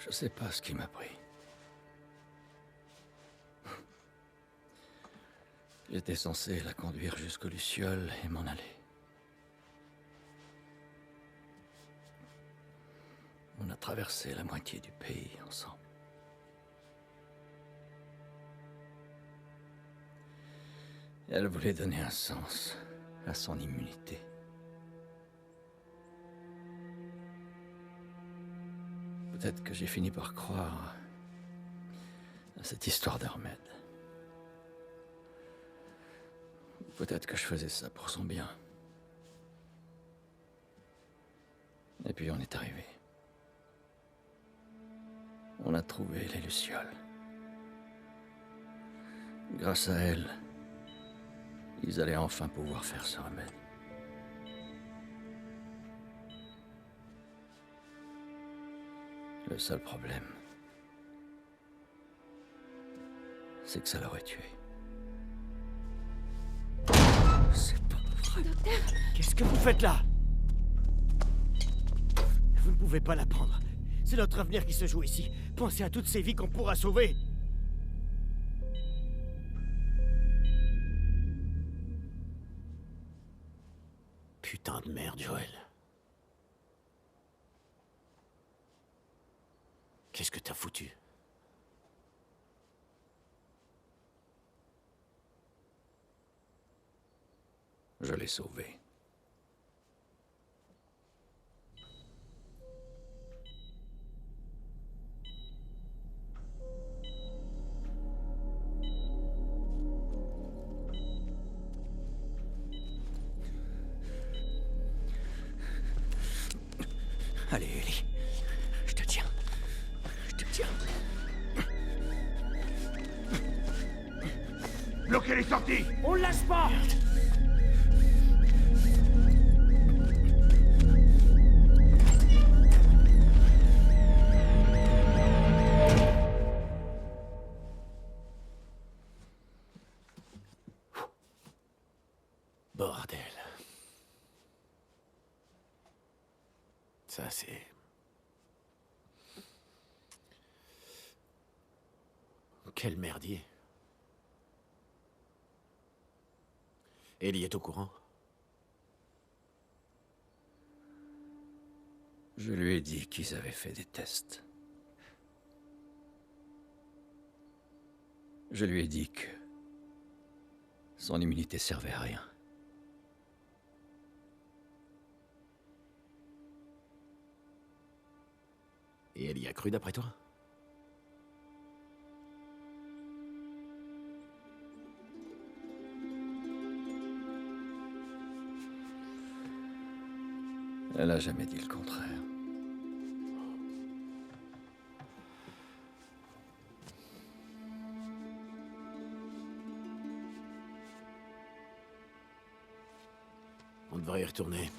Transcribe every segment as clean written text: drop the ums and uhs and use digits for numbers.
Je sais pas ce qui m'a pris. J'étais censé la conduire jusqu'aux Lucioles et m'en aller. On a traversé la moitié du pays ensemble. Elle voulait donner un sens à son immunité. Peut-être que j'ai fini par croire à cette histoire d'Ahmed. Peut-être que je faisais ça pour son bien. Et puis on est arrivé. On a trouvé les Lucioles. Grâce à elle, ils allaient enfin pouvoir faire ce remède. Le seul problème, c'est que ça l'aurait tué. C'est pas vrai. Docteur, Qu'est-ce que vous faites là? Vous ne pouvez pas la prendre. C'est notre avenir qui se joue ici. Pensez à toutes ces vies qu'on pourra sauver. Putain de merde, Joël. Qu'est-ce que t'as foutu? Je l'ai sauvé. Allez, Ellie. Je te tiens. Je te tiens. Bloquez les sorties! On le lâche pas! Bordel. Ça, c'est... Quel merdier. Ellie est au courant? Je lui ai dit qu'ils avaient fait des tests. Je lui ai dit que son immunité servait à rien. Et elle y a cru d'après toi? Elle a jamais dit le contraire. On devrait y retourner.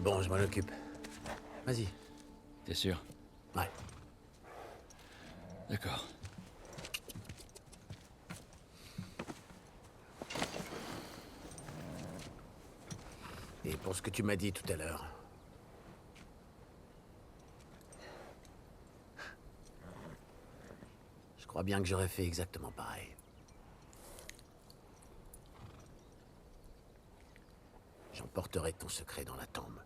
bon, je m'en occupe. Vas-y. T'es sûr? Ouais. D'accord. Et pour ce que tu m'as dit tout à l'heure... Je crois bien que j'aurais fait exactement pareil. J'emporterai ton secret dans la tombe.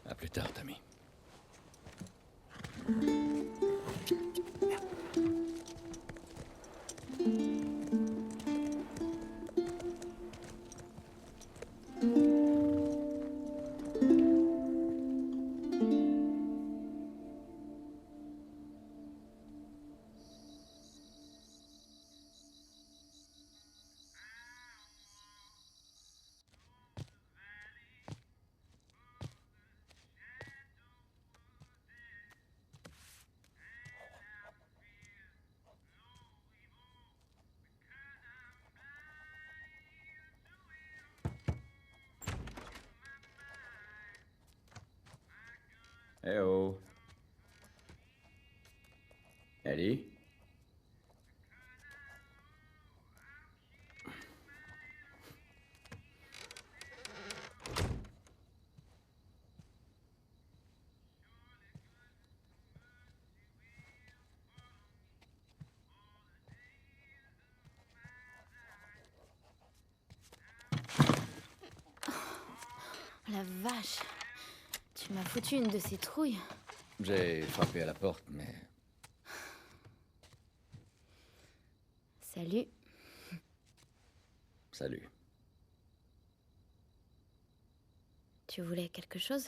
À plus tard, Tommy. Eh oh. Ellie? La vache. Tu m'as foutu une de ces trouilles. J'ai frappé à la porte, mais... Salut. Salut. Tu voulais quelque chose?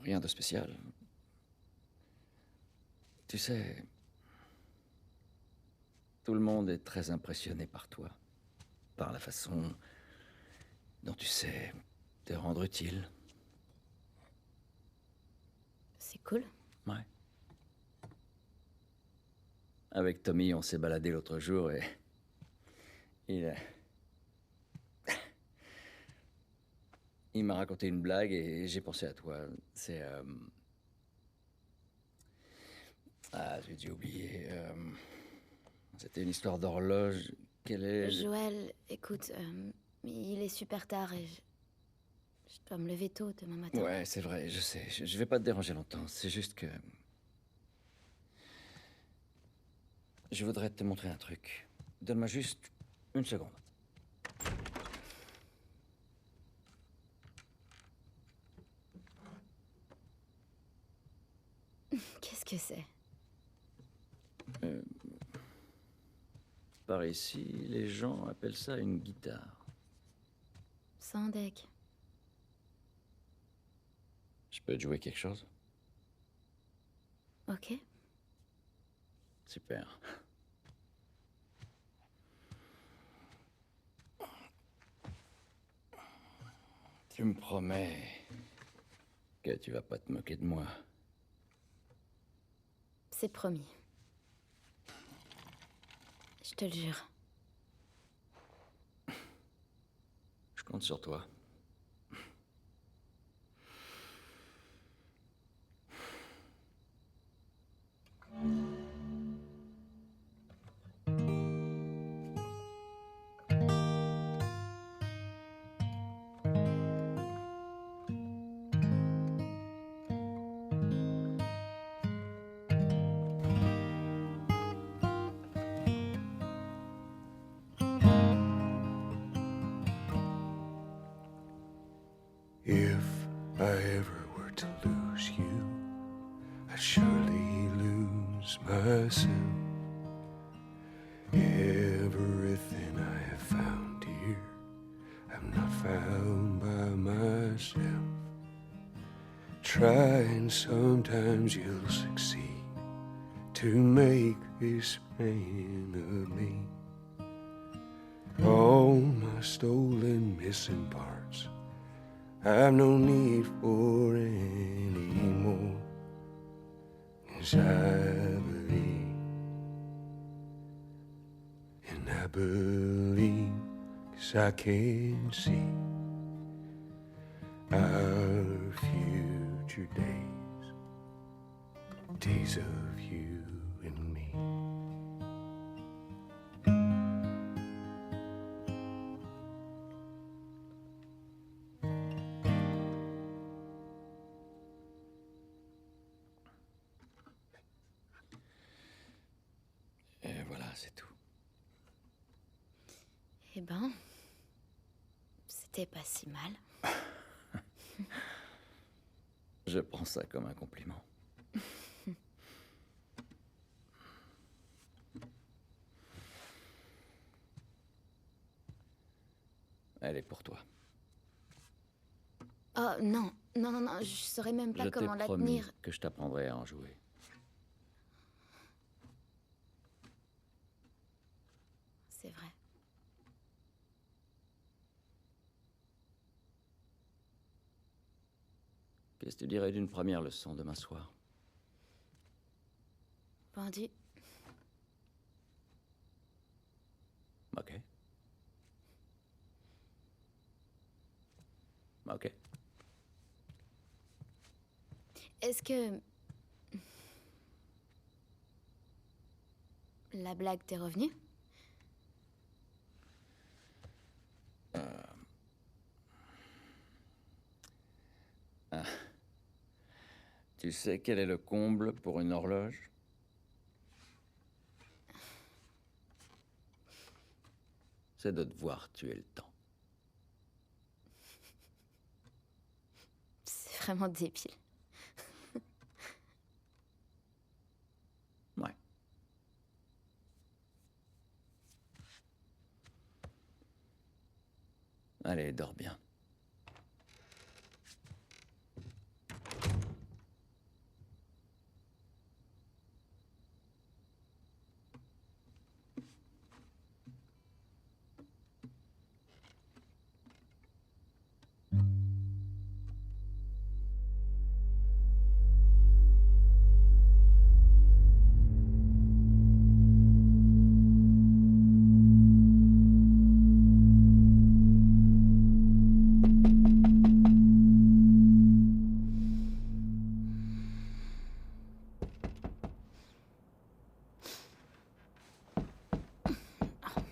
Rien de spécial. Tu sais... Tout le monde est très impressionné par toi. Par la façon dont tu sais te rendre utile. C'est cool. Ouais. Avec Tommy, on s'est baladé l'autre jour et... Il m'a raconté une blague et j'ai pensé à toi. C'est... Ah, j'ai dû oublier. C'était une histoire d'horloge. Quelle est... Joël, écoute, il est super tard et je dois me lever tôt demain matin. Ouais, c'est vrai, je sais. Je vais pas te déranger longtemps. C'est juste que... Je voudrais te montrer un truc. Donne-moi juste une seconde. Qu'est-ce que c'est? Par ici, les gens appellent ça une guitare. Sans deck. Je peux te jouer quelque chose? Ok. Super. Tu me promets que tu vas pas te moquer de moi. C'est promis. Je te le jure. Je compte sur toi. If I ever were to lose you, I'd surely lose myself. Everything I have found here, I'm not found by myself. Try and sometimes you'll succeed to make this man of me. All my stolen missing parts I've no need for any more, 'cause I believe I believe, 'cause I can see our future days, days of you and me. Et voilà, c'est tout. Eh ben, c'était pas si mal. Je prends ça comme un compliment. Elle est pour toi. Oh non, non, non, non, je saurais même pas Je t'ai comment la promis tenir. que je t'apprendrai à en jouer. C'est vrai. Qu'est-ce que tu dirais d'une première leçon demain soir? Pendu. Ok. Ok. Est-ce que... La blague t'est revenue? Tu sais quel est le comble pour une horloge? C'est de devoir tuer le temps. C'est vraiment débile. Ouais. Allez, dors bien.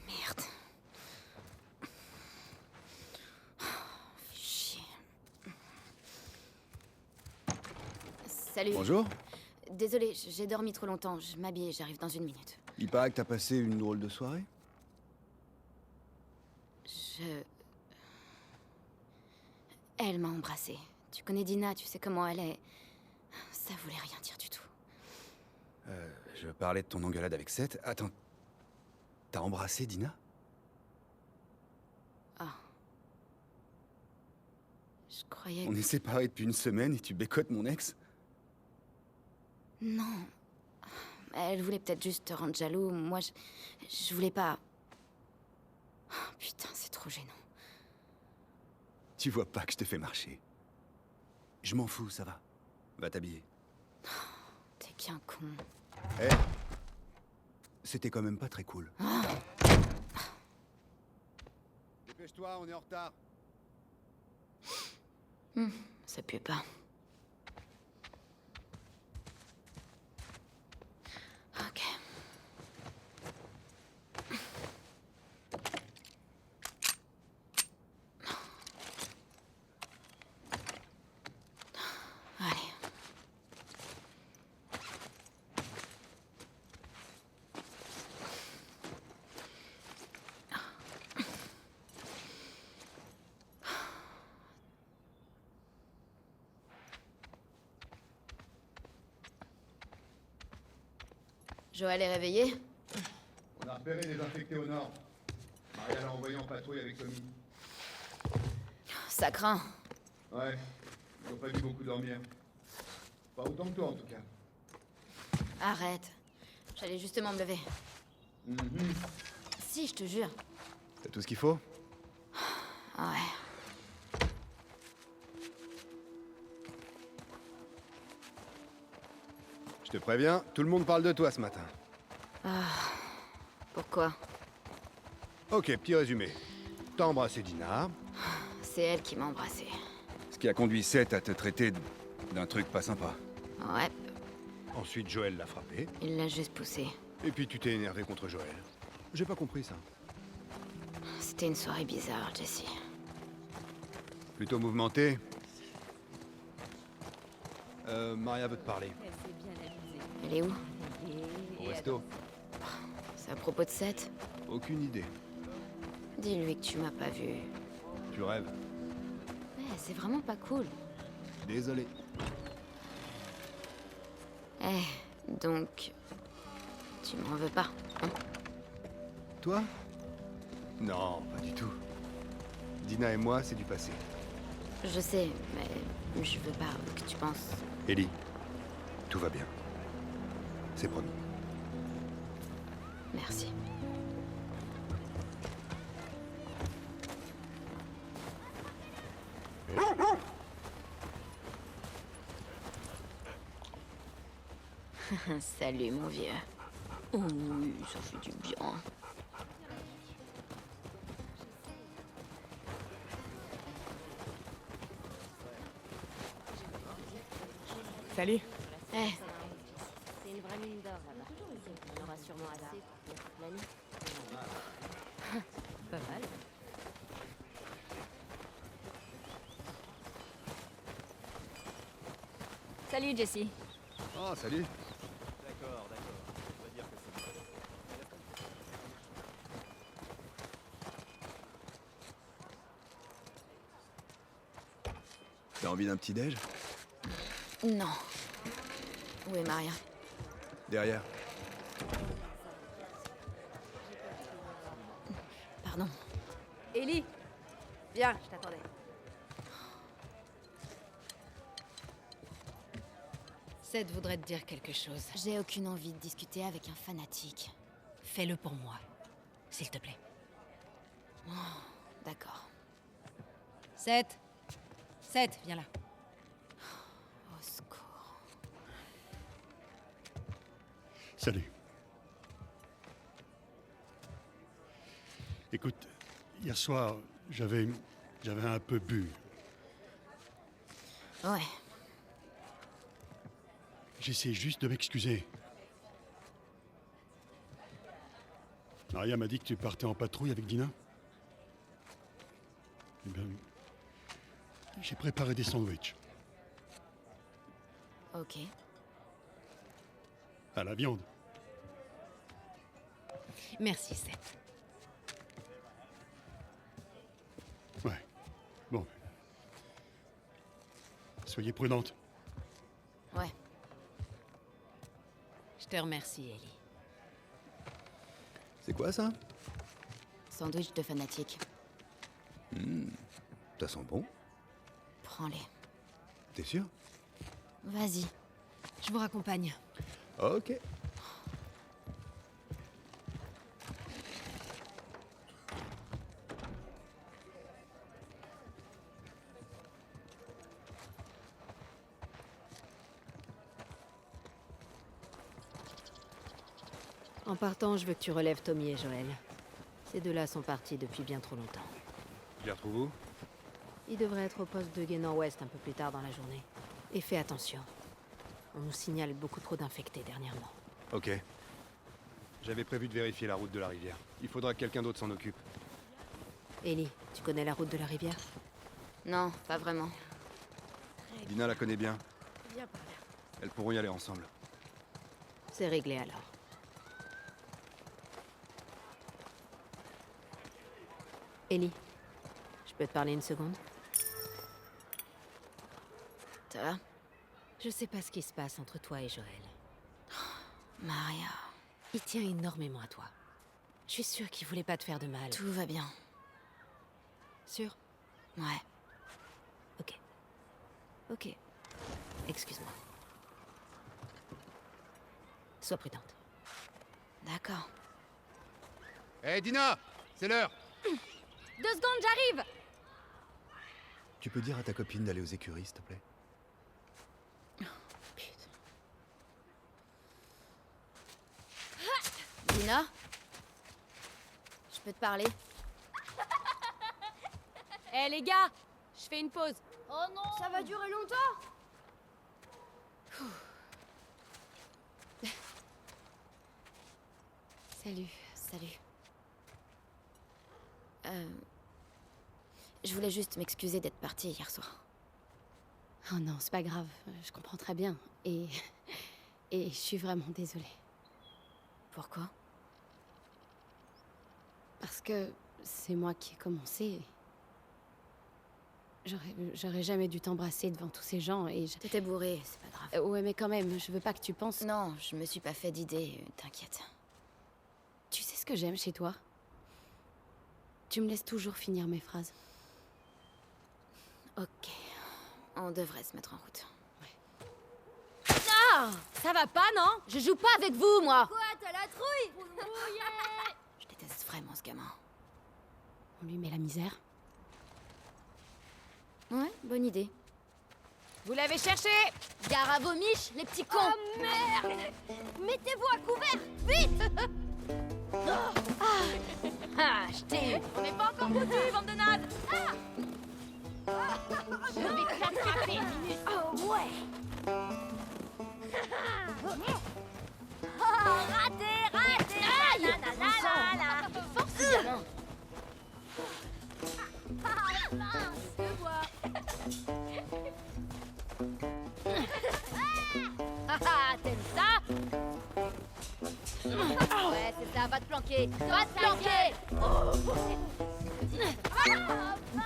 Merde. Chier. Salut. Bonjour. Désolée, j'ai dormi trop longtemps. Je m'habille et j'arrive dans une minute. Il paraît que t'as passé une drôle de soirée. Elle m'a embrassée. Tu connais Dina, tu sais comment elle est. Ça voulait rien dire du tout. Je parlais de ton engueulade avec Seth. Attends. T'as embrassé Dina? Ah. Je croyais On que... est séparés depuis une semaine et tu bécotes mon ex? Non. Elle voulait peut-être juste te rendre jaloux. Moi, je voulais pas... Oh, putain, c'est trop gênant. Tu vois pas que je te fais marcher. Je m'en fous, ça va. Va t'habiller. T'es qu'un con. Eh, c'était quand même pas très cool. Dépêche-toi, on est en retard. Ça pue pas. Ok. Allez. Joël est réveillé? On a repéré des infectés au nord. Maria l'a envoyé en patrouille avec Tommy. Ça craint. Ouais, ils ont pas dû beaucoup dormir. Pas autant que toi en tout cas. Arrête. J'allais justement me lever. Si, je te jure. T'as tout ce qu'il faut? Ouais. Je te préviens, tout le monde parle de toi ce matin. Pourquoi? Ok, petit résumé. T'as embrassé Dina, C'est elle qui m'a embrassé. ce qui a conduit Seth à te traiter d'un truc pas sympa. Ouais, Ensuite, Joël l'a frappé, il l'a juste poussé. et puis tu t'es énervé contre Joël. J'ai pas compris ça. C'était une soirée bizarre, Jesse. Plutôt mouvementé. Maria veut te parler. Elle est où? Au resto. C'est à propos de Seth? Aucune idée. Dis-lui que tu m'as pas vu. Tu rêves. Ouais, c'est vraiment pas cool. Désolé. Donc... Tu m'en veux pas, hein? Toi? Non, pas du tout. Dina et moi, c'est du passé. Je sais, mais je veux pas que tu penses... Ellie, tout va bien. C'est promis. Merci. Salut, mon vieux. Oh oui, ça fait du bien. Salut. Eh, C'est une vraie mine d'or là-bas. On aura sûrement assez pour tenir toute l'année. Pas mal. Salut Jessie. Oh, salut. T'as envie d'un petit déj? non. Où est Maria? Derrière. Pardon. Ellie. Viens, je t'attendais. Seth voudrait te dire quelque chose. J'ai aucune envie de discuter avec un fanatique. Fais-le pour moi, s'il te plaît. D'accord. Seth. Seth, viens là. Au secours. Salut. Écoute, hier soir, j'avais un peu bu. Ouais, J'essaie juste de m'excuser. Maria m'a dit que tu partais en patrouille avec Dina. Eh bien, j'ai préparé des sandwichs ok. à la viande. Merci, Seth. Ouais. Bon. Soyez prudente. Ouais, Je te remercie, Ellie. C'est quoi ça? sandwich de fanatique. Ça sent bon. Prends-les. T'es sûr? Vas-y. Je vous raccompagne. Ok. En partant, je veux que tu relèves Tommy et Joël. Ces deux-là sont partis depuis bien trop longtemps. Je les retrouve où? Ils devraient être au poste de Gué Nord-Ouest un peu plus tard dans la journée. Et fais attention. On nous signale beaucoup trop d'infectés dernièrement. Ok. J'avais prévu de vérifier la route de la rivière. Il faudra que quelqu'un d'autre s'en occupe. Ellie, tu connais la route de la rivière? Non, pas vraiment. Dina la connaît bien. Viens par là. Elles pourront y aller ensemble. C'est réglé alors. Ellie, je peux te parler une seconde? Ça va? Je sais pas ce qui se passe entre toi et Joël. Maria, Il tient énormément à toi. Je suis sûre qu'il voulait pas te faire de mal. tout va bien. Sûr? Ouais. Ok. Ok. Excuse-moi. Sois prudente. D'accord. Hé, Dina! C'est l'heure! 2 secondes, j'arrive! Tu peux dire à ta copine d'aller aux écuries, s'il te plaît? Putain. Dina? Je Je peux te parler? Eh les gars, je fais une pause. Oh non! Ça va durer longtemps? Salut. Salut. Je voulais juste m'excuser d'être partie hier soir. Oh non, c'est pas grave. Je comprends très bien. Et je suis vraiment désolée. Pourquoi? Parce que c'est moi qui ai commencé. J'aurais jamais dû t'embrasser devant tous ces gens et je... T'étais bourrée, c'est pas grave. Ouais, mais quand même, je veux pas que tu penses... Non, je me suis pas fait d'idée, t'inquiète. Tu sais ce que j'aime chez toi? Tu me laisses toujours finir mes phrases. Ok. On devrait se mettre en route. Ah! Ça va pas, non? Je joue pas avec vous, moi! Quoi, t'as la trouille? Je déteste vraiment ce gamin. On lui met la misère. Ouais, bonne idée. Vous l'avez cherché! Gare à vos miches, les petits cons! Oh merde! Mettez-vous à couvert, vite! Ah, je t'ai eu! On n'est pas encore foutus, bande de nazes! Je vais t'attraper une minute! Oh ouais! Oh, raté! Nanana! Force, ce gamin! Ah, mince! Je vois! Ah, t'aimes ça? Ouais, c'est ça, va te planquer! Va te planquer!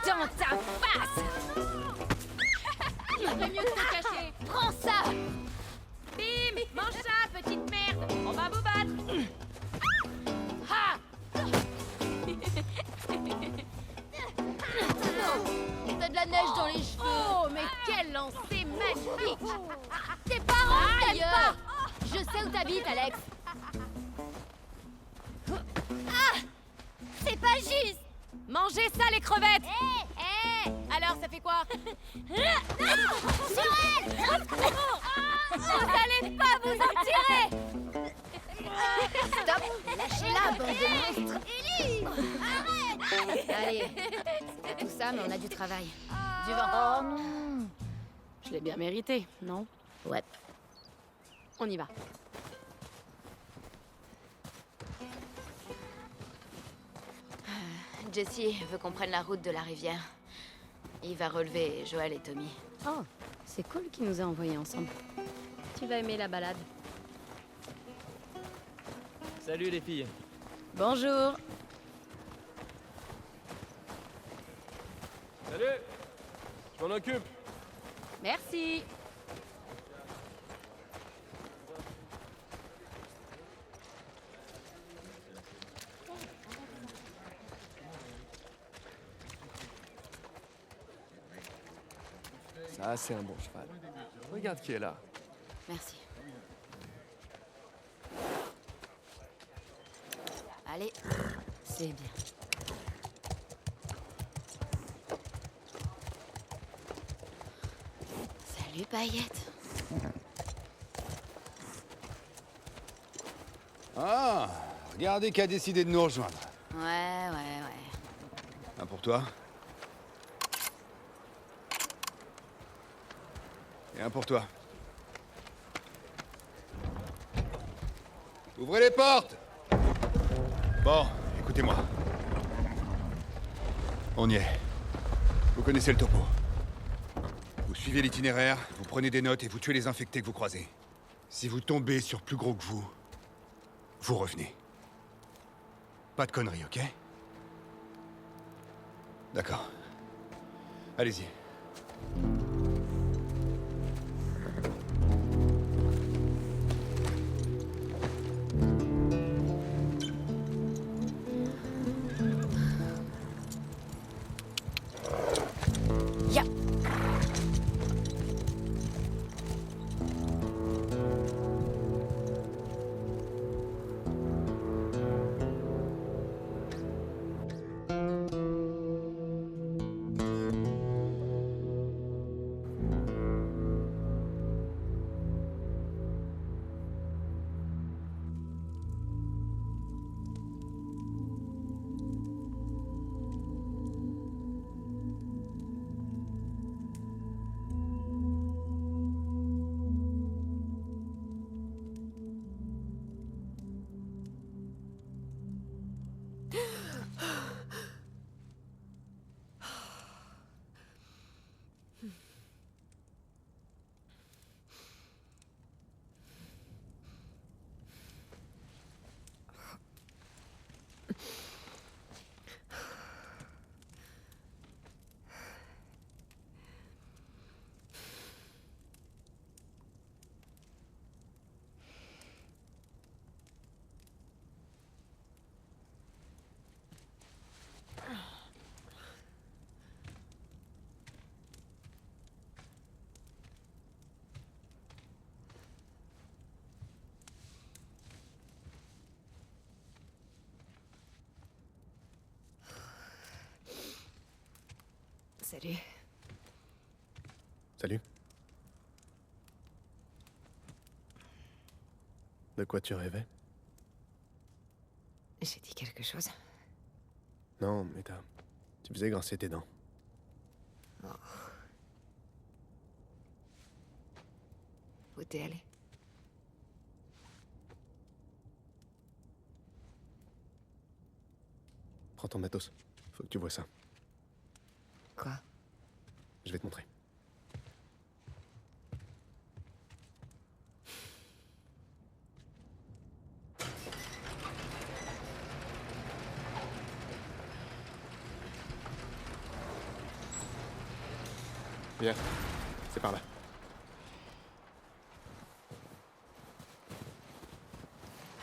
Dans ta face! Il serait mieux de te cacher! Prends ça! Bim! Mange ça, petite merde! On va vous battre! Ha! T'as de la neige dans les cheveux! Oh, mais quel lancer magnifique! Tes parents Aïe! t'aiment pas! Je sais où t'habites, Alex! Ah! C'est pas juste! Mangez ça, les crevettes! Hé! Alors, ça fait quoi? Sur elle! Vous allez pas vous en tirer! Stop! Lâchez-la, bande de monstres! Ellie! Arrête! Allez, c'était tout ça, mais on a du travail. Du vent. Oh non! Je l'ai bien mérité, non? Ouais. On y va. Jessie veut qu'on prenne la route de la rivière. Il va relever Joël et Tommy. Oh, c'est cool qu'il nous a envoyés ensemble. Tu vas aimer la balade. Salut les filles. Bonjour. Salut. Je m'en occupe. Merci! Ça, c'est un bon cheval. Regarde qui est là. Merci. Allez, C'est bien. salut Paillette. Ah, regardez qui a décidé de nous rejoindre. Ouais. Un pour toi. Et un pour toi. Ouvrez les portes! Bon, écoutez-moi. On y est. Vous connaissez le topo. Vous suivez l'itinéraire, vous prenez des notes et vous tuez les infectés que vous croisez. Si vous tombez sur plus gros que vous, vous revenez. Pas de conneries, ok? D'accord. Allez-y. Ya. Salut. Salut. De quoi tu rêvais? J'ai dit quelque chose? Non, mais tu faisais grincer tes dents. Oh. Où t'es allé? Prends ton matos. Faut que tu vois ça. Quoi? Je vais te montrer. Viens, c'est par là.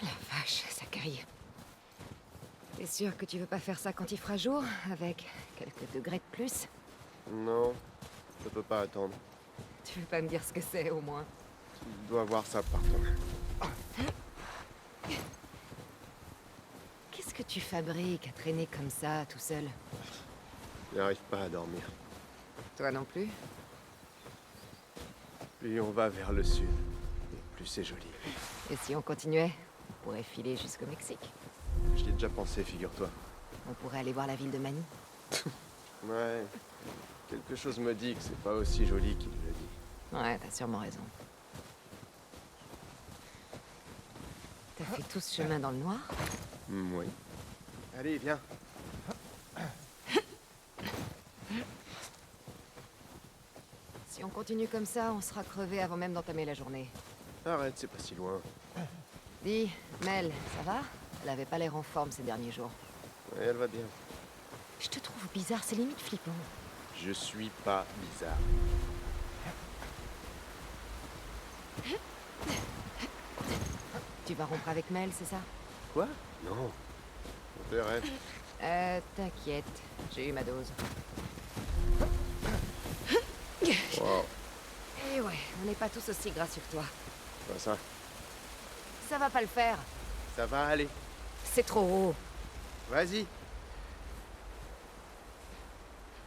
La vache, ça caille. T'es sûr que tu veux pas faire ça quand il fera jour, avec quelques degrés de plus? Non, je peux pas attendre. Tu veux pas me dire ce que c'est, au moins? Tu dois voir ça par toi-même. Qu'est-ce que tu fabriques à traîner comme ça, tout seul? J'arrive pas à dormir. Toi non plus? Plus on va vers le sud, et plus c'est joli. Et si on continuait, on pourrait filer jusqu'au Mexique. J'y ai déjà pensé, figure-toi. On pourrait aller voir la ville de Manny. Ouais. Quelque chose me dit que c'est pas aussi joli qu'il le dit. Ouais, t'as sûrement raison. T'as fait tout ce chemin dans le noir? Oui. Allez, viens. Si on continue comme ça, on sera crevé avant même d'entamer la journée. Arrête, c'est pas si loin. Dis, Mel, ça va? Elle avait pas l'air en forme ces derniers jours. Ouais, elle va bien. Je te trouve bizarre, c'est limite flippant. Je suis pas bizarre. Tu vas rompre avec Mel, c'est ça? Quoi? Non. On verrait. T'inquiète, j'ai eu ma dose. Wow. Et ouais, on n'est pas tous aussi gracieux que toi. Pas ça. Ça va pas le faire. Ça va aller. C'est trop haut. Vas-y.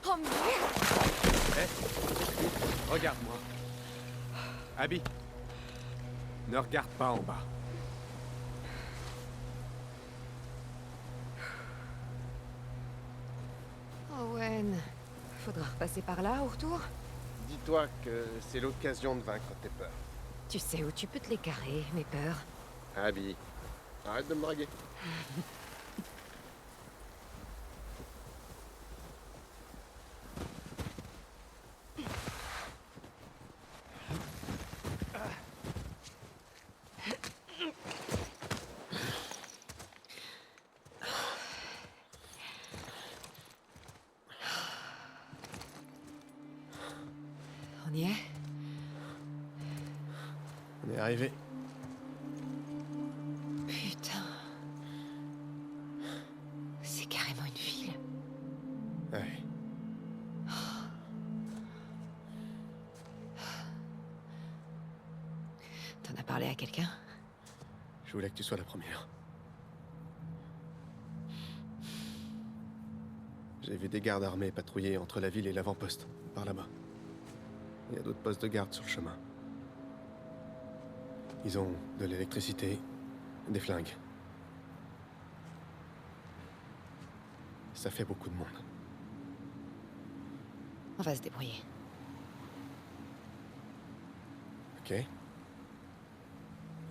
Oh merde! Hé, regarde-moi. Abby, ne regarde pas en bas. Owen, faudra repasser par là au retour? Dis-toi que c'est l'occasion de vaincre tes peurs. Tu sais où tu peux te les carrer, mes peurs. Abby, arrête de me draguer. On y est? On est arrivé. Putain. C'est carrément une ville. Ouais. T'en as parlé à quelqu'un? Je voulais que tu sois la première. J'ai vu des gardes armés patrouiller entre la ville et l'avant-poste, par là-bas. Il y a d'autres postes de garde sur le chemin. Ils ont de l'électricité, des flingues. Ça fait beaucoup de monde. On va se débrouiller. Ok.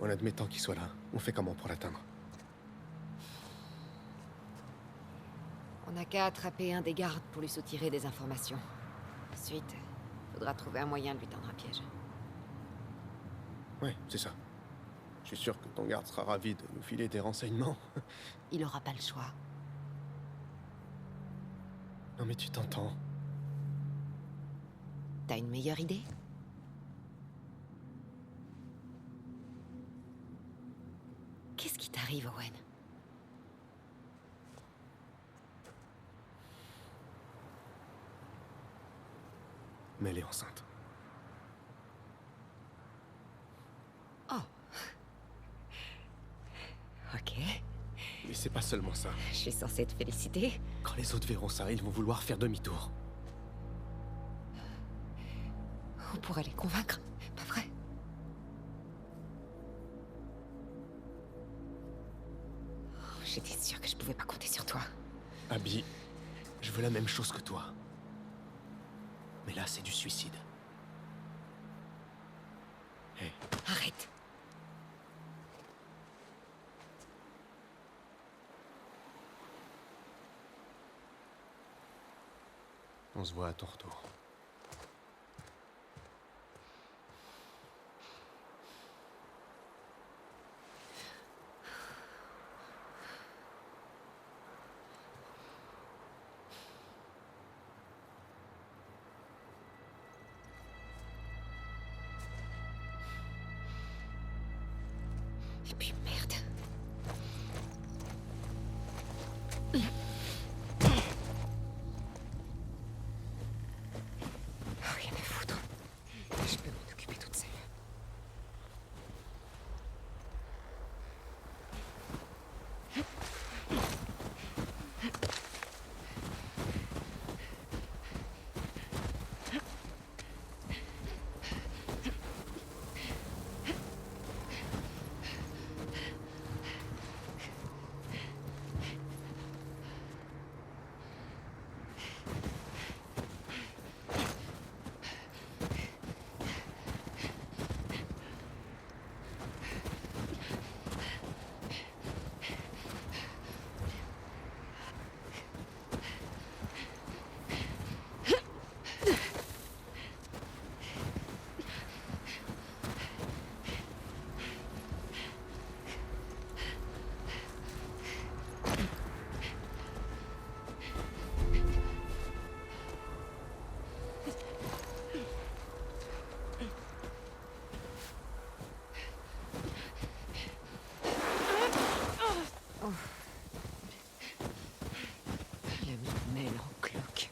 En admettant qu'il soit là, on fait comment pour l'atteindre? On n'a qu'à attraper un des gardes pour lui soutirer des informations. Ensuite, faudra trouver un moyen de lui tendre un piège. Ouais, c'est ça. Je suis sûr que ton garde sera ravi de nous filer des renseignements. Il aura pas le choix. Non mais tu t'entends. T'as une meilleure idée? Qu'est-ce qui t'arrive, Owen? Mais elle est enceinte. Oh. Ok. Mais c'est pas seulement ça. Je suis censée te féliciter. Quand les autres verront ça, ils vont vouloir faire demi-tour. tout pour les convaincre, pas vrai? Oh, j'étais sûre que je pouvais pas compter sur toi. Abby, je veux la même chose que toi. Mais là, c'est du suicide. Hé. Arrête. On se voit à ton retour. Et puis merde. Rien à foutre. Je peux m'en occuper toute seule. La mêle en cloque.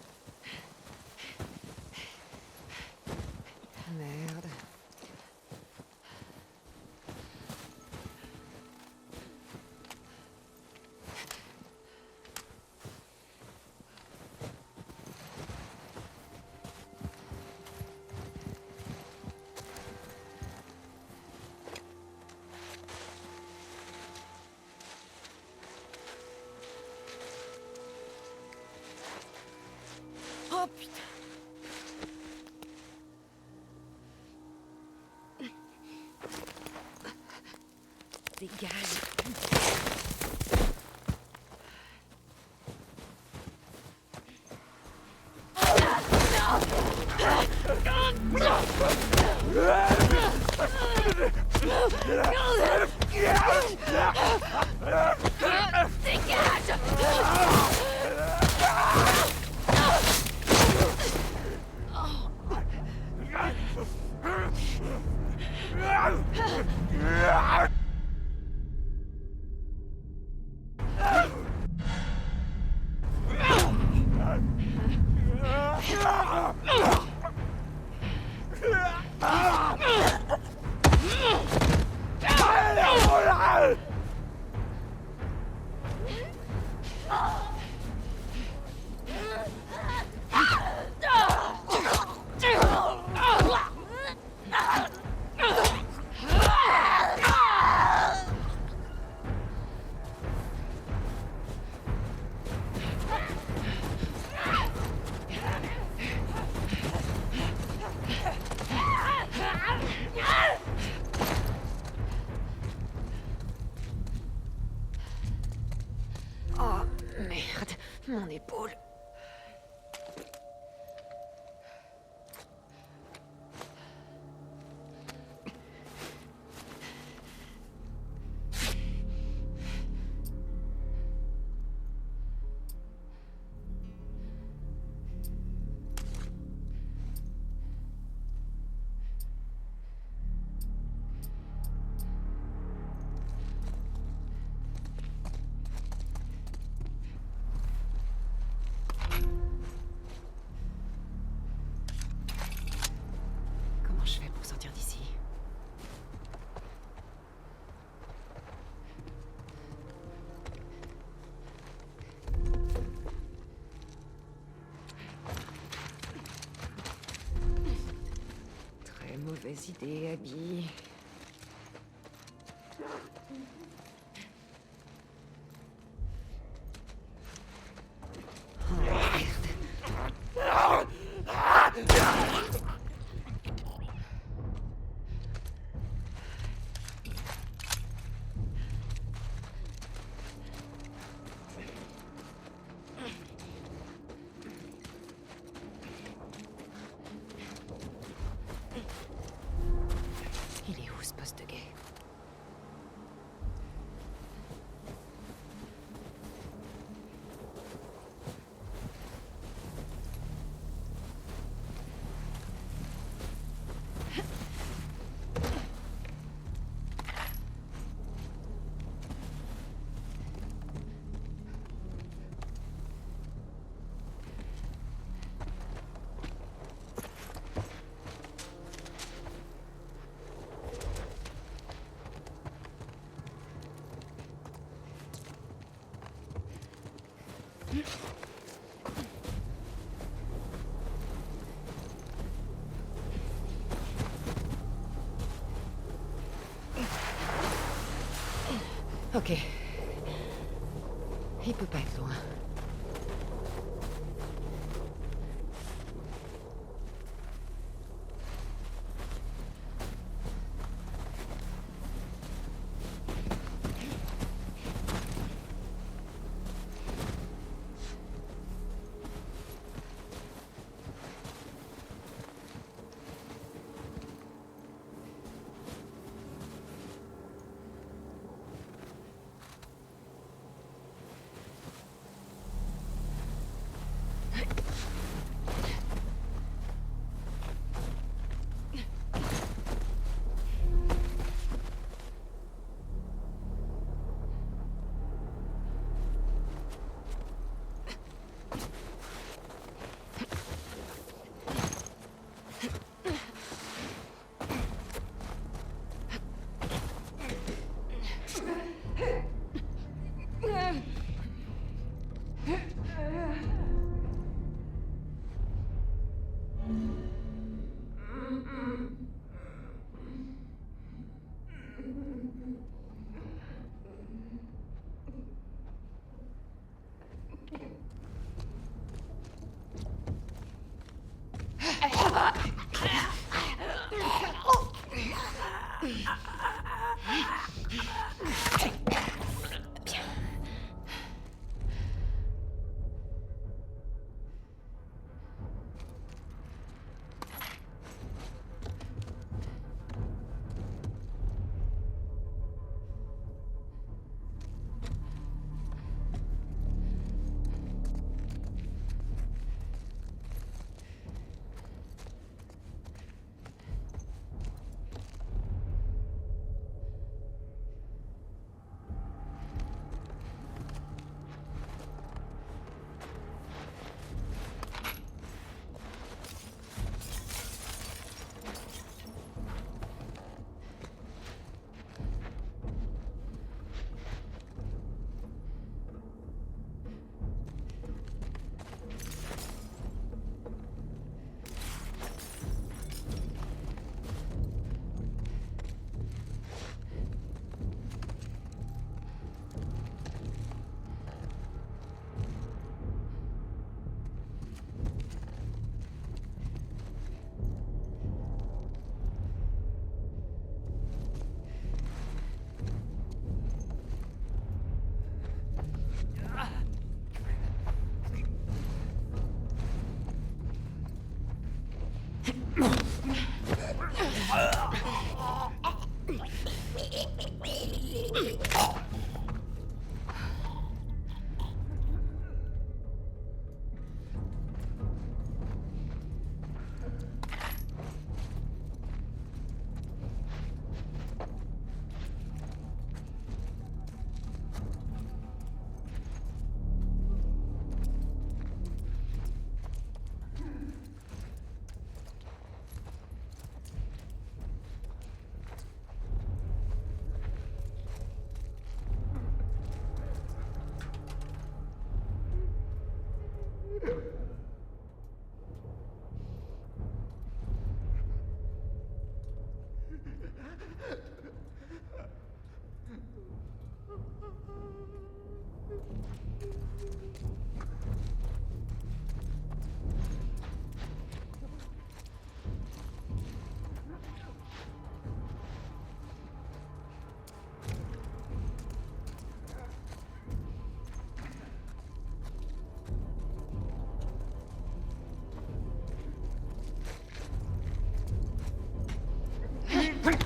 Merde. Oh putain. Dégage. Oh merde, mon épaule. mauvaises idées, Abby. Il est où ce poste gay? Ok. Il peut pas être loin.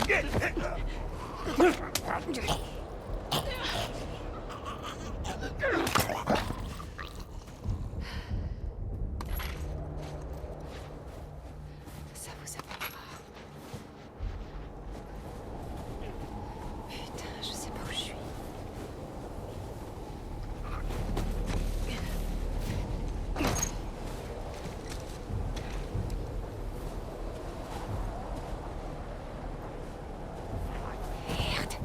Ça vous appellera. Putain, je sais pas où je suis. Merde.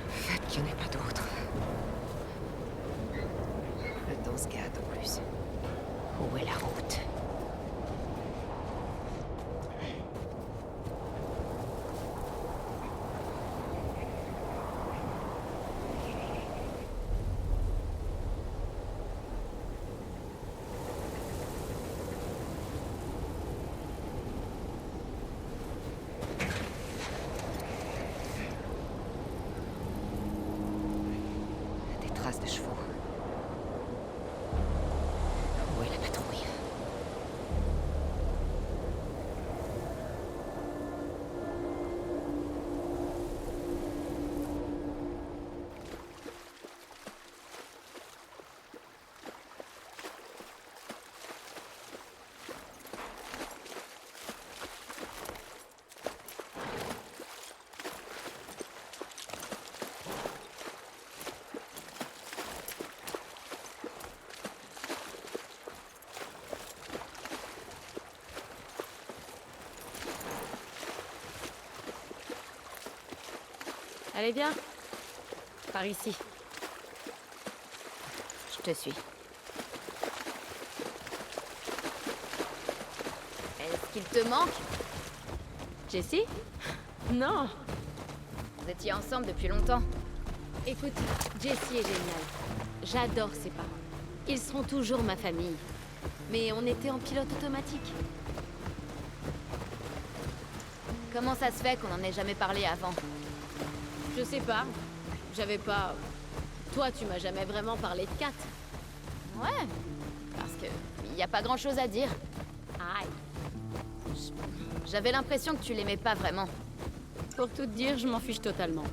Faites qu'il n'y en ait pas d'autres. Le temps se gâte en plus. Où est la route? Des traces de chevaux. Où est la patrouille? Allez, bien. Par ici. Je te suis. Est-ce qu'il te manque? Jessie? Non. Vous étiez ensemble depuis longtemps. Écoute, Jessie est géniale. J'adore ses parents. Ils seront toujours ma famille. Mais on était en pilote automatique. Comment ça se fait qu'on n'en ait jamais parlé avant? Je sais pas. J'avais pas... Toi, tu m'as jamais vraiment parlé de Kat. Ouais. Parce que il y a pas grand-chose à dire. Aïe. J'avais l'impression que tu l'aimais pas vraiment. Pour tout te dire, je m'en fiche totalement.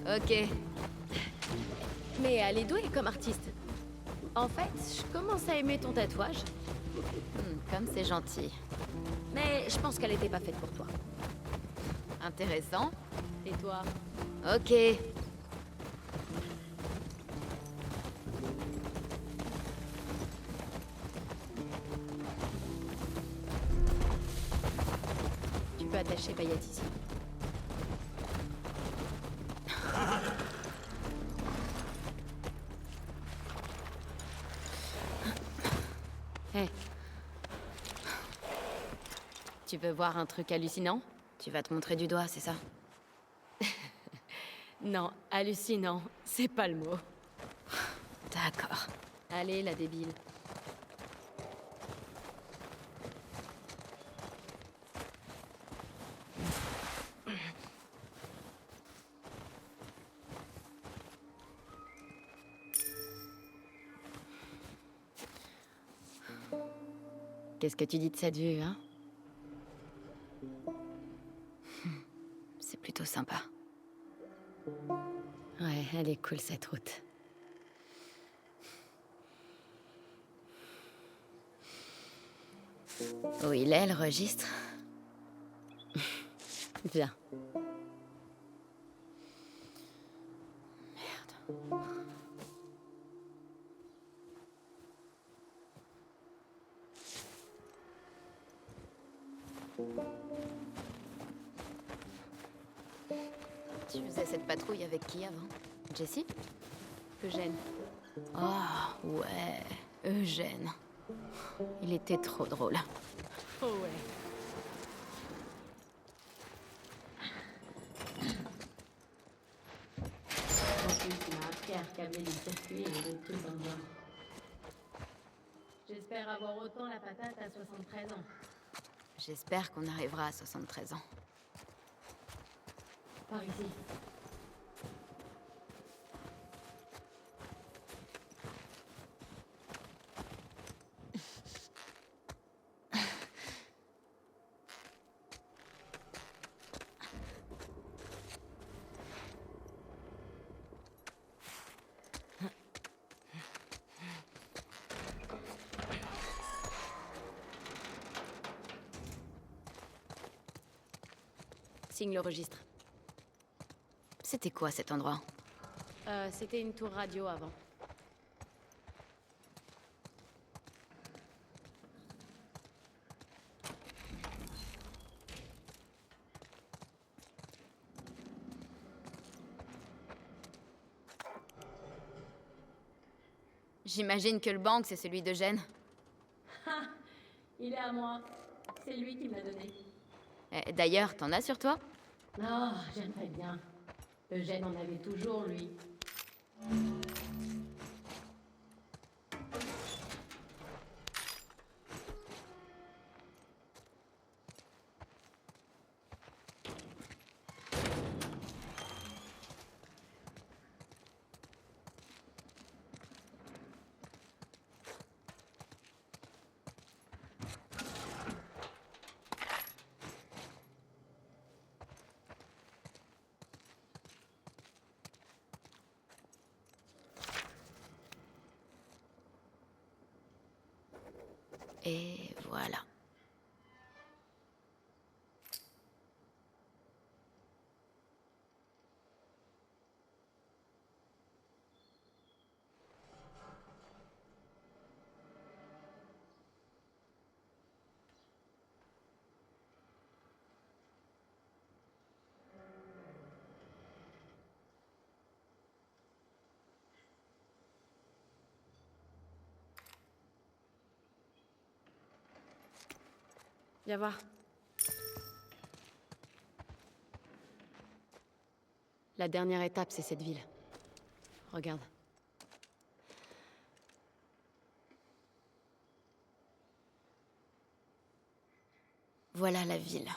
Ok. Mais elle est douée comme artiste. En fait, je commence à aimer ton tatouage. Comme c'est gentil. Mais je pense qu'elle était pas faite pour toi. Intéressant. Et toi? Ok. Tu peux attacher Payette ici. Hé. Tu veux voir un truc hallucinant? Tu vas te montrer du doigt, c'est ça? Non, hallucinant, c'est pas le mot. D'accord. Allez, la débile. Qu'est-ce que tu dis de cette vue, hein? C'est plutôt sympa. Ouais, elle est cool cette route. Où il est, le registre? Viens. Merde. Tu faisais cette patrouille avec qui avant? Jessie? Eugène. Oh, ouais. Eugène. Il était trop drôle. Oh ouais. En plus, il m'a appris à recabler les circuits et les trucs dans le genre. J'espère avoir autant la patate à 73 ans. J'espère qu'on arrivera à 73 ans. Par ici. Signe le registre. C'était quoi cet endroit? C'était une tour radio avant. J'imagine que le banque, c'est celui d'Eugène. Il est à moi. C'est lui qui me l'a donné. D'ailleurs, t'en as sur toi? Oh, j'aimerais bien. Eugène en avait toujours, lui. Et voilà. Viens voir. La dernière étape, c'est cette ville. Regarde. Voilà la ville.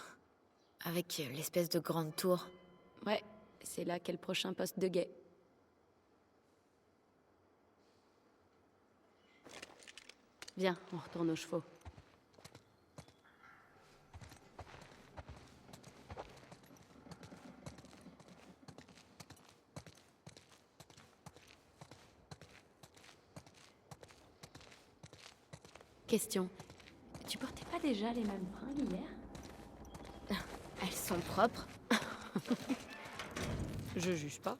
Avec l'espèce de grande tour. Ouais, c'est là qu'est le prochain poste de guet. Viens, on retourne aux chevaux. Question. Tu portais pas déjà les mêmes fringues hier? Elles sont propres. Je juge pas.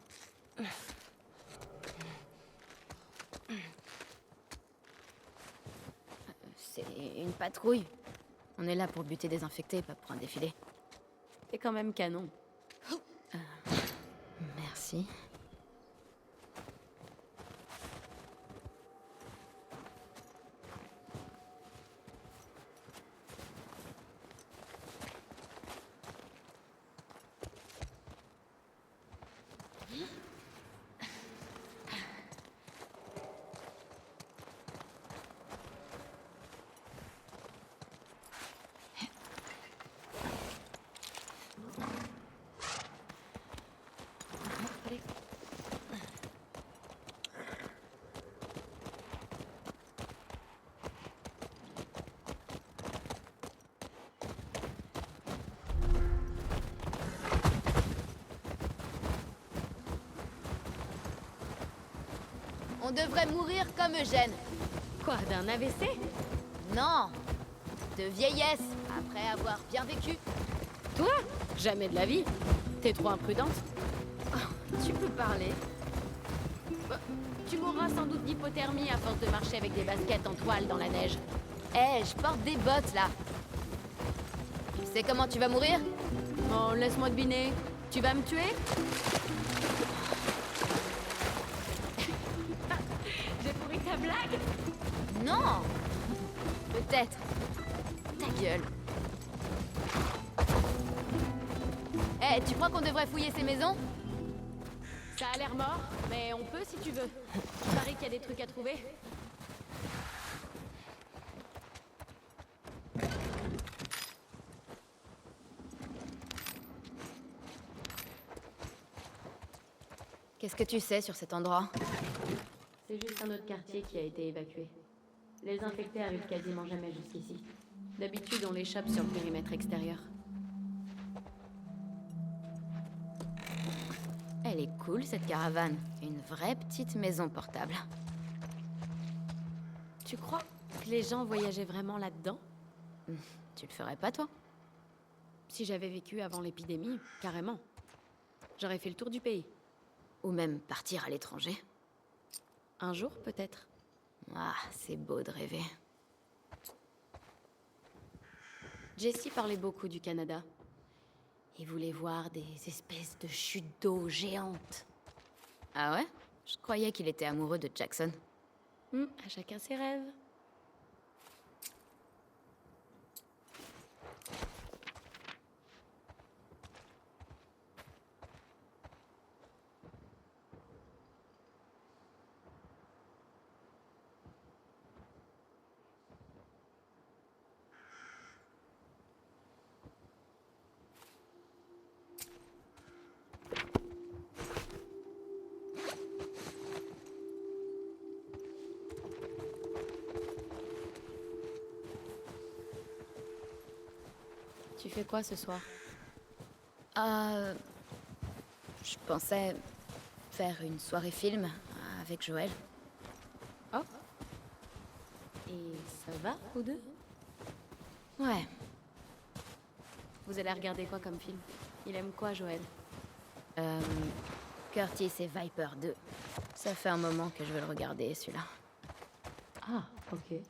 C'est une patrouille. On est là pour buter des infectés, pas pour un défilé. T'es quand même canon. Merci. Allez. On devrait mourir comme Eugène. Quoi, d'un AVC? Non, de vieillesse, après avoir bien vécu. Toi? Jamais de la vie. T'es trop imprudente. Oh, tu peux parler. Bah, tu mourras sans doute d'hypothermie à force de marcher avec des baskets en toile dans la neige. Eh, je porte des bottes, là. Tu sais comment tu vas mourir? Oh, laisse-moi deviner. Tu vas me tuer? J'ai pourri ta blague? Non. Peut-être. Ta gueule. Eh, tu crois qu'on devrait fouiller ces maisons? Ça a l'air mort, mais on peut si tu veux. Je parie qu'il y a des trucs à trouver. Qu'est-ce que tu sais sur cet endroit? C'est juste un autre quartier qui a été évacué. Les infectés arrivent quasiment jamais jusqu'ici. D'habitude, on les chope sur le périmètre extérieur. Elle est cool, cette caravane. Une vraie petite maison portable. Tu crois que les gens voyageaient vraiment là-dedans? Tu le ferais pas, toi? Si j'avais vécu avant l'épidémie, carrément. J'aurais fait le tour du pays. Ou même partir à l'étranger. Un jour, peut-être. Ah, c'est beau de rêver. Jesse parlait beaucoup du Canada. Il voulait voir des espèces de chutes d'eau géantes. Ah ouais? Je croyais qu'il était amoureux de Jackson. À chacun ses rêves. Tu fais quoi ce soir? Je pensais faire une soirée film avec Joël. Oh. Et ça va, vous deux? Ouais. Vous allez regarder quoi comme film? Il aime quoi, Joël? Curtis et Viper 2. Ça fait un moment que je veux le regarder, celui-là. Ah, ok.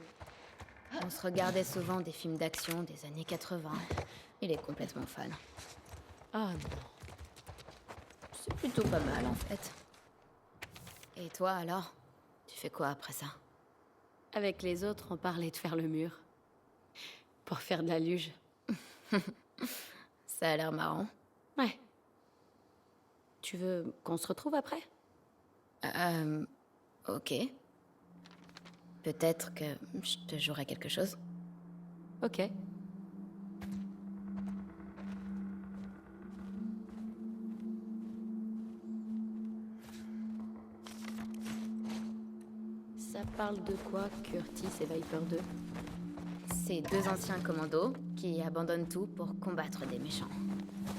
On se regardait souvent des films d'action des années 80. Il est complètement fan. Ah non. C'est plutôt pas mal, en fait. Et toi, alors? Tu fais quoi après ça? Avec les autres, on parlait de faire le mur. Pour faire de la luge. Ça a l'air marrant. Ouais. Tu veux qu'on se retrouve après? Ok. Peut-être que je te jouerai quelque chose. Ok. Ça parle de quoi, Curtis et Viper 2? C'est deux anciens commandos qui abandonnent tout pour combattre des méchants.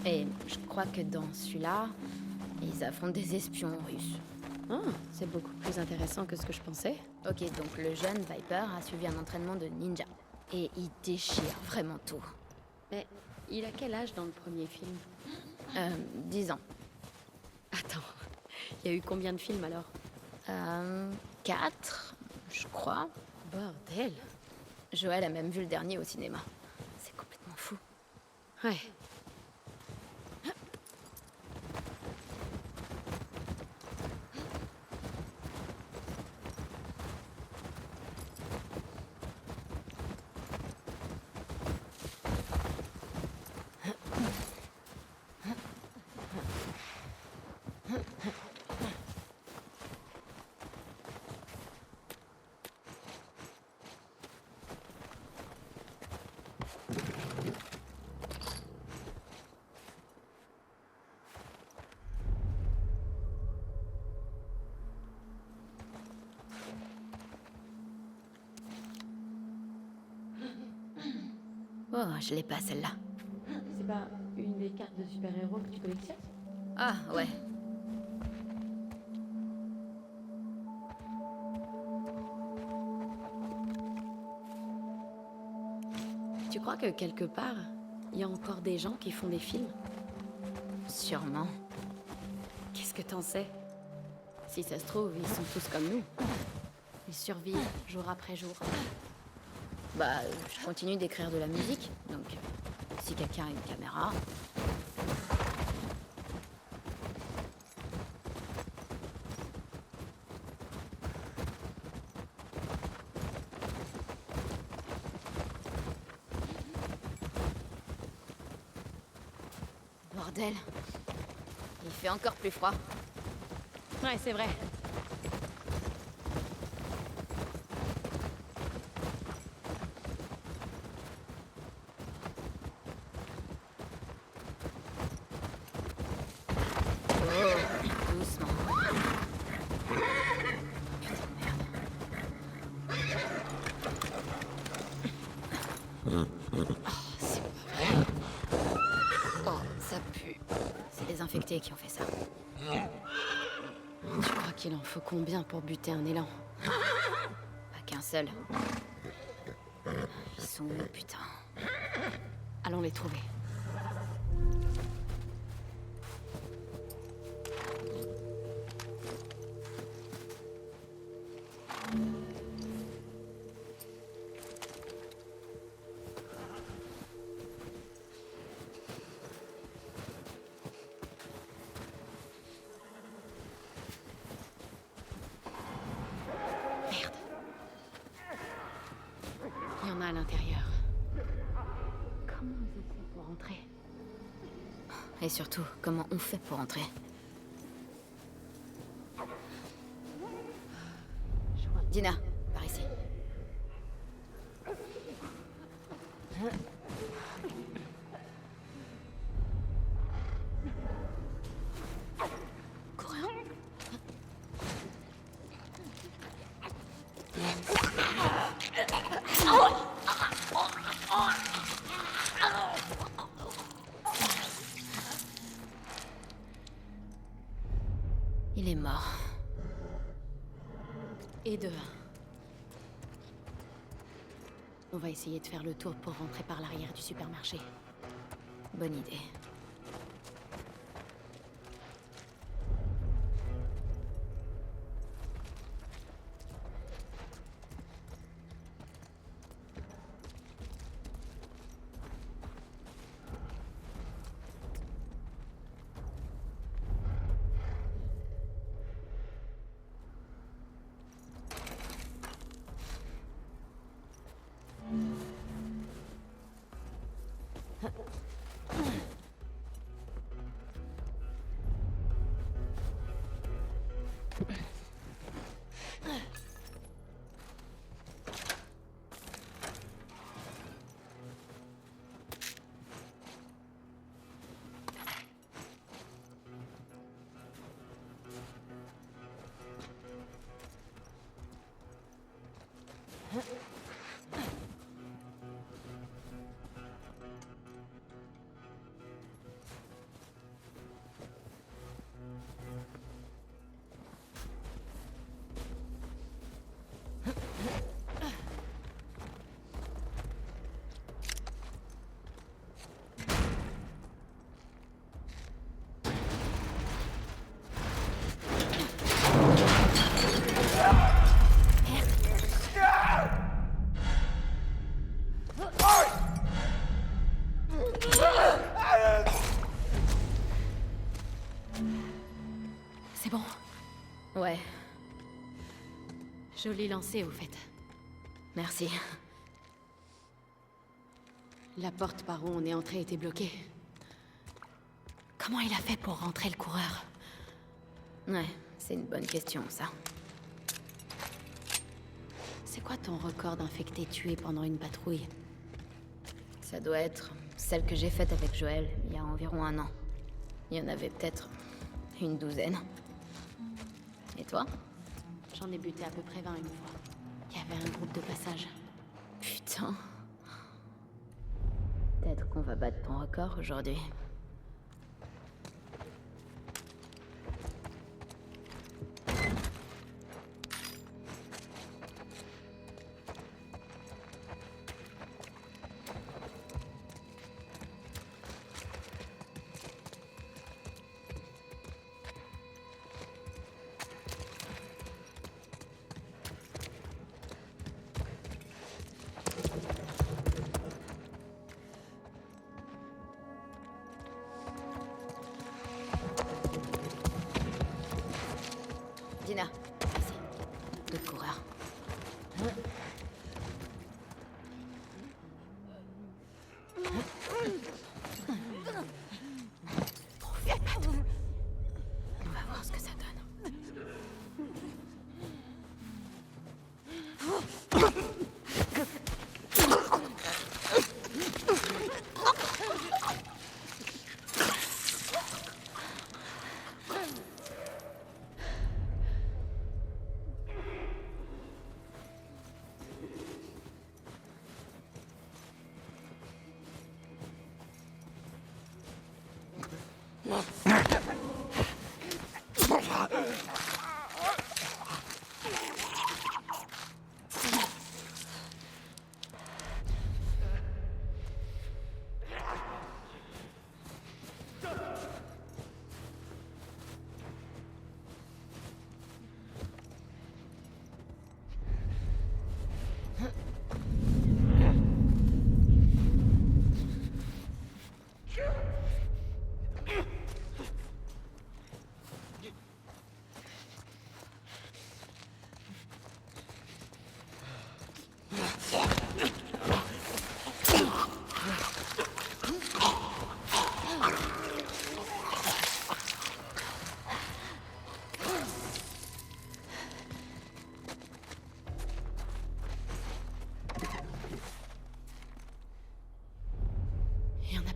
Et je crois que dans celui-là, ils affrontent des espions russes. Ah, c'est beaucoup plus intéressant que ce que je pensais. Ok, donc le jeune Viper a suivi un entraînement de ninja. Et il déchire vraiment tout. Mais il a quel âge dans le premier film? 10 ans. Attends, il y a eu combien de films alors? 4, je crois. Bordel. Joël a même vu le dernier au cinéma. C'est complètement fou. Ouais. Oh, je l'ai pas celle-là. C'est pas une des cartes de super-héros que tu collectionnes? Ah, ouais. crois que quelque part, il y a encore des gens qui font des films? Sûrement. Qu'est-ce que t'en sais? Si ça se trouve, ils sont tous comme nous. Ils survivent jour après jour. Bah, je continue d'écrire de la musique, donc si quelqu'un a une caméra... Bordel. Il fait encore plus froid. Ouais, c'est vrai. Doucement. C'est pas vrai. Oh, ça pue. C'est des infectés qui ont fait ça. Tu crois qu'il en faut combien pour buter un élan? Pas qu'un seul. Ils sont où, putain? Allons les trouver. Il y en a à l'intérieur. Comment ils essaient pour entrer? Et surtout, comment on fait pour entrer? Dina, par ici. Il est mort. Et de un. On va essayer de faire le tour pour rentrer par l'arrière du supermarché. Bonne idée. C'est bon. Ouais, Joli lancé, au fait. merci. La porte par où on est entré était bloquée. Comment il a fait pour rentrer, le coureur? Ouais, c'est une bonne question, ça. C'est quoi ton record d'infectés tués pendant une patrouille? Ça doit être celle que j'ai faite avec Joël, il y a environ 1 an. Il y en avait peut-être une 12aine. Et toi? J'en ai buté à peu près 20 une fois. Il y avait un groupe de passage. Putain. Peut-être qu'on va battre ton record aujourd'hui.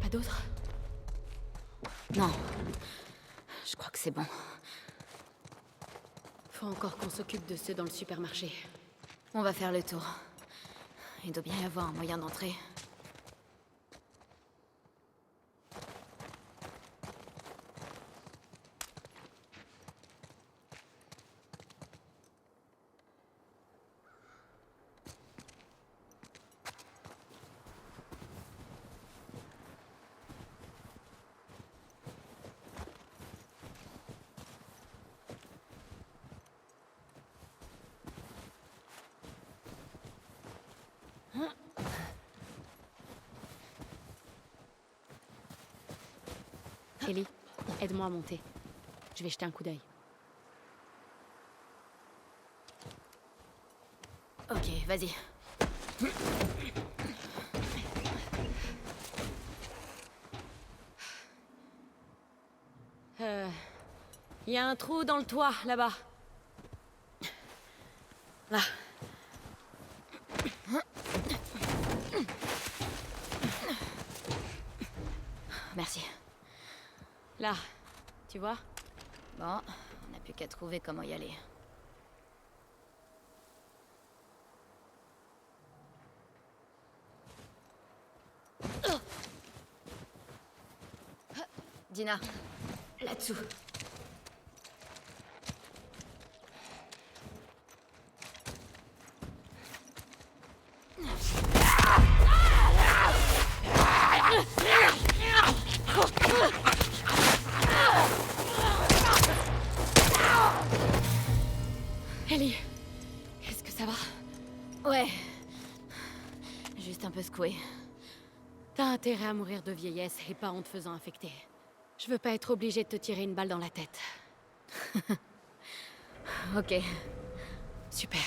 a d'autres? Non. Je crois que c'est bon. Faut encore qu'on s'occupe de ceux dans le supermarché. On va faire le tour. Il doit bien y avoir un moyen d'entrer. Ellie, aide-moi à monter. Je vais jeter un coup d'œil. Ok, vas-y. Il y a un trou dans le toit, là-bas. Là. Merci. Là, tu vois? Bon, on n'a plus qu'à trouver comment y aller. Dina, là-dessous. Ellie, est-ce que ça va? Ouais. Juste un peu secoué. T'as intérêt à mourir de vieillesse et pas en te faisant infecter. Je veux pas être obligée de te tirer une balle dans la tête. Ok. Super.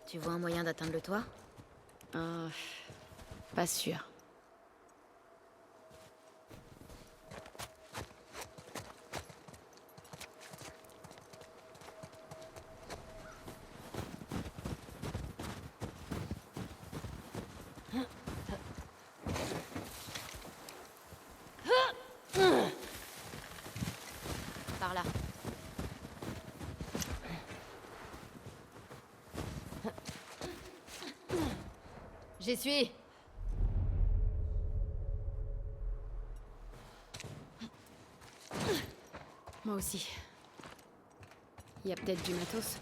Tu vois un moyen d'atteindre le toit? Pas sûr. Par là. J'y suis. Moi aussi. Il y a peut-être du matos.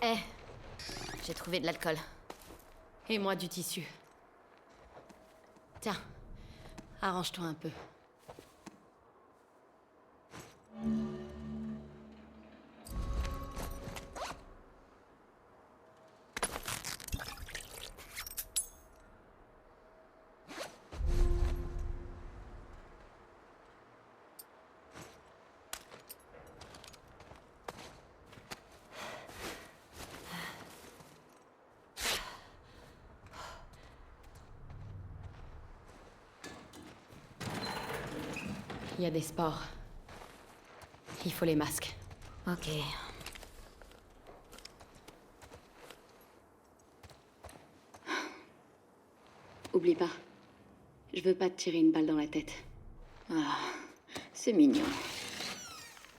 Eh, j'ai trouvé de l'alcool. Et moi du tissu. Tiens, arrange-toi un peu. Il y a des spores. Il faut les masques. Ok. Oublie pas. Je veux pas te tirer une balle dans la tête. Ah, c'est mignon.